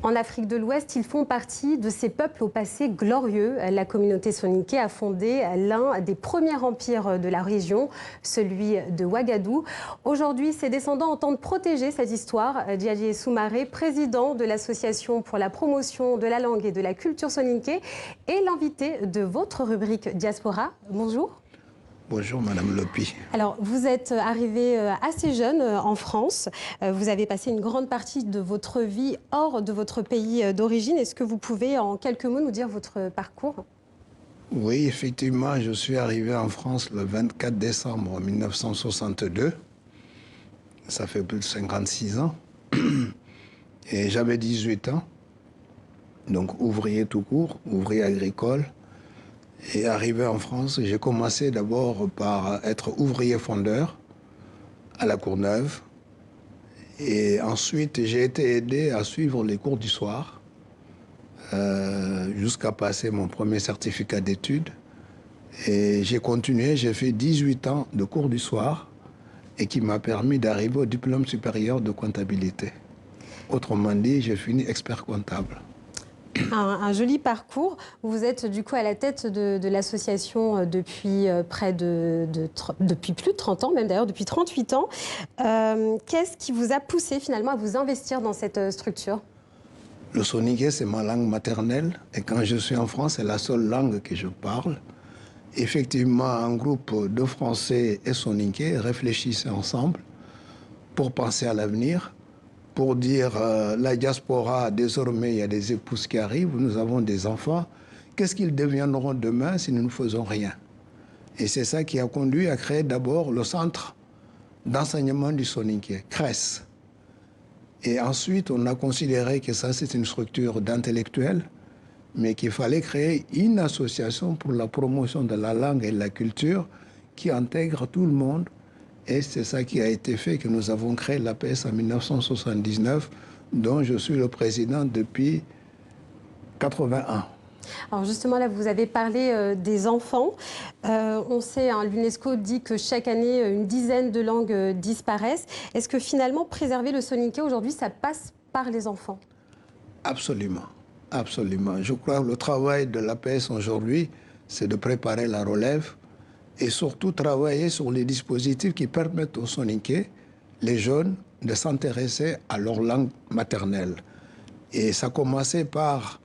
En Afrique de l'Ouest, ils font partie de ces peuples au passé glorieux. La communauté soninké a fondé l'un des premiers empires de la région, celui de Ouagadougou. Aujourd'hui, ses descendants entendent protéger cette histoire. Djadji Soumaré, président de l'Association pour la promotion de la langue et de la culture soninké, est l'invité de votre rubrique Diaspora. Bonjour. Bonjour Madame Lopi. Alors, vous êtes arrivé assez jeune en France. Vous avez passé une grande partie de votre vie hors de votre pays d'origine. Est-ce que vous pouvez, en quelques mots, nous dire votre parcours? Oui, effectivement, je suis arrivé en France le 24 décembre 1962. Ça fait plus de 56 ans. Et j'avais 18 ans. Donc ouvrier tout court, ouvrier agricole. Et arrivé en France, j'ai commencé d'abord par être ouvrier fondeur à la Courneuve. Et ensuite, j'ai été aidé à suivre les cours du soir jusqu'à passer mon premier certificat d'études. Et j'ai continué, j'ai fait 18 ans de cours du soir et qui m'a permis d'arriver au diplôme supérieur de comptabilité. Autrement dit, j'ai fini expert comptable. Un joli parcours. Vous êtes du coup à la tête de l'association depuis depuis plus de 30 ans, même d'ailleurs depuis 38 ans. Qu'est-ce qui vous a poussé finalement à vous investir dans cette structure? Le soninké, c'est ma langue maternelle et quand je suis en France, c'est la seule langue que je parle. Effectivement, un groupe de Français et soninké réfléchissaient ensemble pour penser à l'avenir. Pour dire la diaspora, désormais, il y a des épouses qui arrivent, nous avons des enfants. Qu'est-ce qu'ils deviendront demain si nous ne faisons rien? Et c'est ça qui a conduit à créer d'abord le centre d'enseignement du soninké, CRES. Et ensuite, on a considéré que ça, c'est une structure d'intellectuels, mais qu'il fallait créer une association pour la promotion de la langue et de la culture qui intègre tout le monde. Et c'est ça qui a été fait, que nous avons créé l'APS en 1979, dont je suis le président depuis 81. Alors justement, là, vous avez parlé des enfants. On sait, hein, l'UNESCO dit que chaque année, une dizaine de langues disparaissent. Est-ce que finalement, préserver le soninké aujourd'hui, ça passe par les enfants? Absolument, absolument. Je crois que le travail de l'APS aujourd'hui, c'est de préparer la relève, et surtout travailler sur les dispositifs qui permettent aux soninké, les jeunes, de s'intéresser à leur langue maternelle. Et ça a commencé par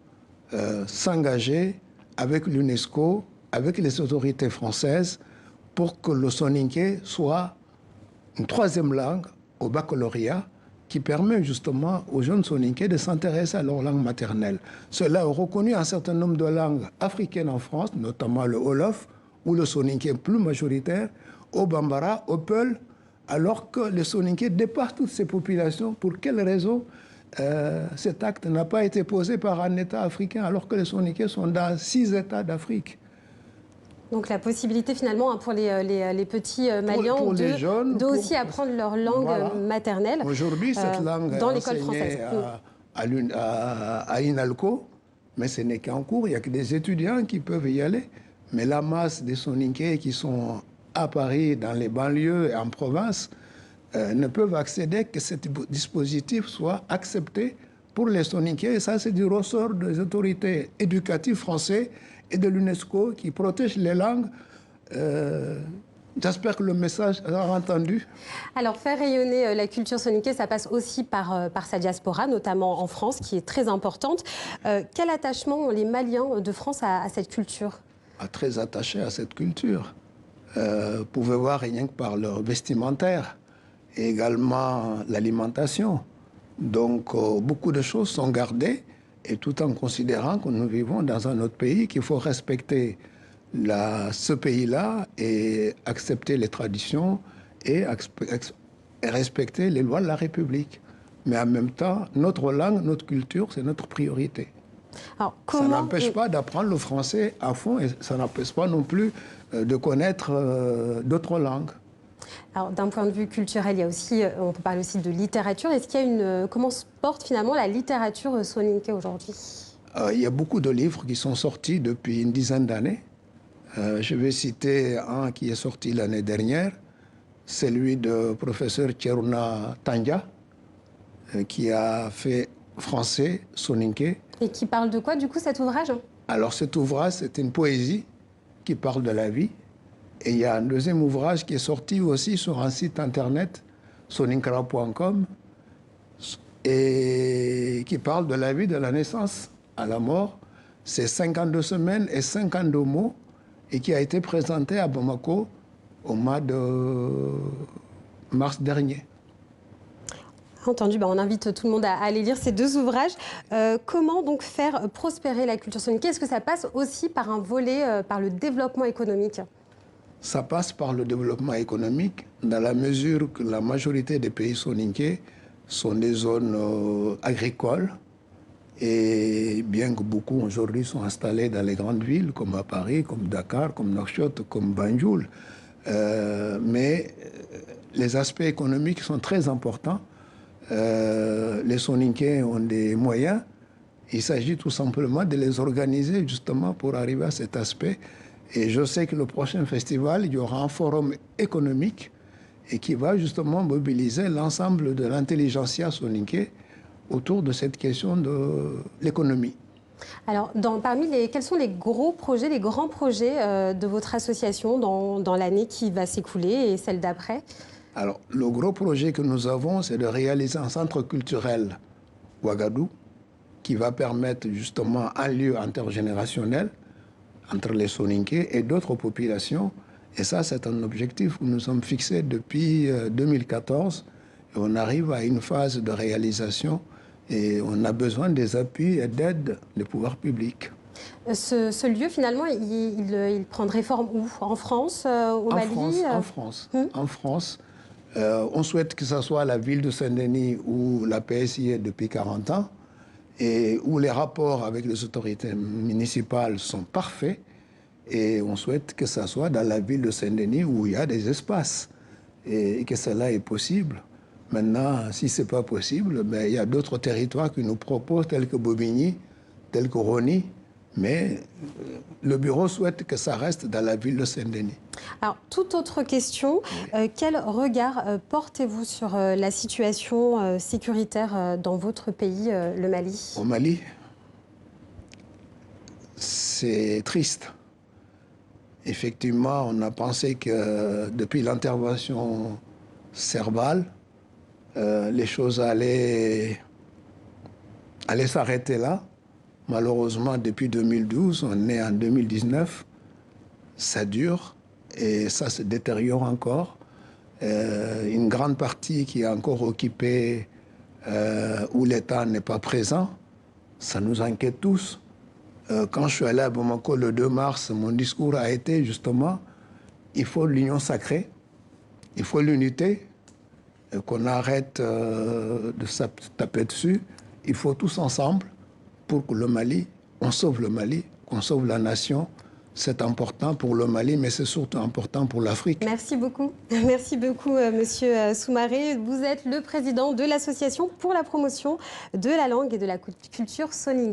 s'engager avec l'UNESCO, avec les autorités françaises, pour que le soninké soit une troisième langue au baccalauréat qui permet justement aux jeunes soninké de s'intéresser à leur langue maternelle. Cela a reconnu un certain nombre de langues africaines en France, notamment le Wolof, où le soninké est plus majoritaire, au Bambara, au Peul, alors que le soninké dépasse toutes ces populations. Pour quelle raison cet acte n'a pas été posé par un État africain, alors que les soninké sont dans 6 États d'Afrique? Donc la possibilité finalement pour les petits Maliens de aussi apprendre leur langue maternelle. Aujourd'hui, cette langue dans est l'école française. À INALCO, mais ce n'est qu'en cours, il n'y a que des étudiants qui peuvent y aller. Mais la masse des soninké qui sont à Paris, dans les banlieues et en province, ne peuvent accéder que ce dispositif soit accepté pour les soninké. Et ça, c'est du ressort des autorités éducatives françaises et de l'UNESCO qui protègent les langues. J'espère que le message sera entendu. Alors, faire rayonner la culture soninké, ça passe aussi par sa diaspora, notamment en France, qui est très importante. Quel attachement ont les Maliens de France à cette culture? Très attachés à cette culture. Vous pouvez voir rien que par leur vestimentaire et également l'alimentation. Donc, beaucoup de choses sont gardées, et tout en considérant que nous vivons dans un autre pays, qu'il faut respecter ce pays-là et accepter les traditions et respecter les lois de la République. Mais en même temps, notre langue, notre culture, c'est notre priorité. Alors, ça n'empêche pas d'apprendre le français à fond, et ça n'empêche pas non plus de connaître d'autres langues. Alors, d'un point de vue culturel, il y a aussi, on peut parler aussi de littérature. Est-ce qu'il y a comment se porte finalement la littérature soninké aujourd'hui? Il y a beaucoup de livres qui sont sortis depuis une dizaine d'années. Je vais citer un qui est sorti l'année dernière, celui de professeur Tcheruna Tandja, qui a fait français, soninké. Et qui parle de quoi, du coup, cet ouvrage? Alors cet ouvrage, c'est une poésie qui parle de la vie. Et il y a un deuxième ouvrage qui est sorti aussi sur un site internet, soninkra.com, et qui parle de la vie, de la naissance à la mort. C'est 52 semaines et 52 mots, et qui a été présenté à Bamako au mois de mars dernier. Entendu, on invite tout le monde à aller lire ces deux ouvrages. Comment donc faire prospérer la culture soninké? Est-ce que ça passe aussi par un volet, par le développement économique? Ça passe par le développement économique, dans la mesure que la majorité des pays soninké sont des zones agricoles. Et bien que beaucoup aujourd'hui sont installés dans les grandes villes, comme à Paris, comme Dakar, comme Nouakchott, comme Banjul, mais les aspects économiques sont très importants. Les soninké ont des moyens. Il s'agit tout simplement de les organiser justement pour arriver à cet aspect. Et je sais que le prochain festival, il y aura un forum économique et qui va justement mobiliser l'ensemble de l'intelligentsia soninké autour de cette question de l'économie. Alors, quels sont les gros projets, les grands projets de votre association dans l'année qui va s'écouler et celle d'après? Alors, le gros projet que nous avons, c'est de réaliser un centre culturel Ouagadou qui va permettre justement un lieu intergénérationnel entre les soninké et d'autres populations. Et ça, c'est un objectif que nous sommes fixés depuis 2014. Et on arrive à une phase de réalisation et on a besoin des appuis et d'aide des pouvoirs publics. Ce lieu, finalement, il prendrait forme où? En France, au Mali? En France. En France. On souhaite que ce soit la ville de Saint-Denis où la PSI est depuis 40 ans et où les rapports avec les autorités municipales sont parfaits. Et on souhaite que ce soit dans la ville de Saint-Denis où il y a des espaces et que cela est possible. Maintenant, si ce n'est pas possible, il y a d'autres territoires qui nous proposent, tels que Bobigny, tels que Rony. Mais le bureau souhaite que ça reste dans la ville de Saint-Denis. Alors, toute autre question, quel regard portez-vous sur la situation sécuritaire dans votre pays, le Mali? Au Mali, c'est triste. Effectivement, on a pensé que depuis l'intervention Serval, les choses allaient s'arrêter là. Malheureusement, depuis 2012, on est en 2019, ça dure et ça se détériore encore. Une grande partie qui est encore occupée où l'État n'est pas présent, ça nous inquiète tous. Quand je suis allé à Bamako le 2 mars, mon discours a été justement, il faut l'union sacrée, il faut l'unité, qu'on arrête de se taper dessus, il faut tous ensemble pour que le Mali, on sauve le Mali, qu'on sauve la nation. C'est important pour le Mali, mais c'est surtout important pour l'Afrique. Merci beaucoup. Merci beaucoup, Monsieur Soumaré. Vous êtes le président de l'association pour la promotion de la langue et de la culture soninké.